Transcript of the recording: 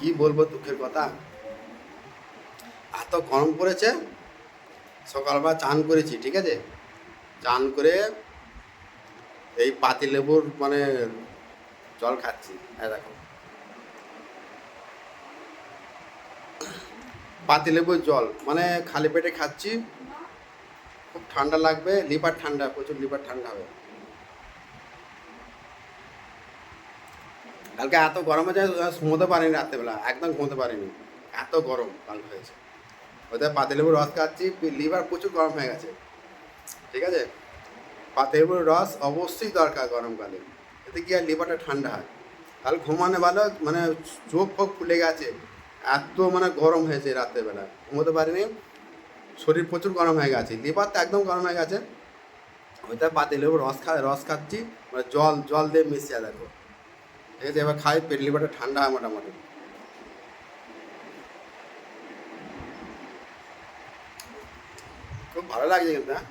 কি বলবো দুঃখের কথা, এত গরম পড়েছে। সকালবেলা চান করেছি, ঠিক আছে, চান করে এই পাতিলেবুর মানে জল খাচ্ছি। হ্যাঁ দেখো, পাতিলেবুর জল মানে খালি পেটে খাচ্ছি। খুব ঠান্ডা লাগবে, লিভার ঠান্ডা, প্রচুর লিভার ঠান্ডা হবে। কালকে এত গরম হয়েছে, ঘুমোতে পারিনি রাত্রেবেলা, একদম ঘুমোতে পারিনি, এত গরম কালকে হয়েছে। ওদের পাতিলেবুর রস খাচ্ছি, লিভার প্রচুর গরম হয়ে গেছে, ঠিক আছে। পাতিলেবুর রস অবশ্যই দরকার গরমকালে, এতে কি আর লিভারটা ঠান্ডা হয়। কাল ঘুমানো ভালো, মানে চোখ ফোক ফুলে গেছে, এত মানে গরম হয়েছে রাত্রেবেলা, ঘুমোতে পারিনি। শরীর প্রচুর গরম হয়ে গেছে, লিভার তো একদম গরম হয়ে গেছে। ওইটা পাতিলেবুর রস খাচ্ছি, মানে জল জল দিয়ে মিশিয়ে দেখো, ঠিক আছে। এবার খাই, পেট লিভারটা ঠান্ডা হয় মোটামুটি। খুব ভালো লাগছে কিন্তু, হ্যাঁ।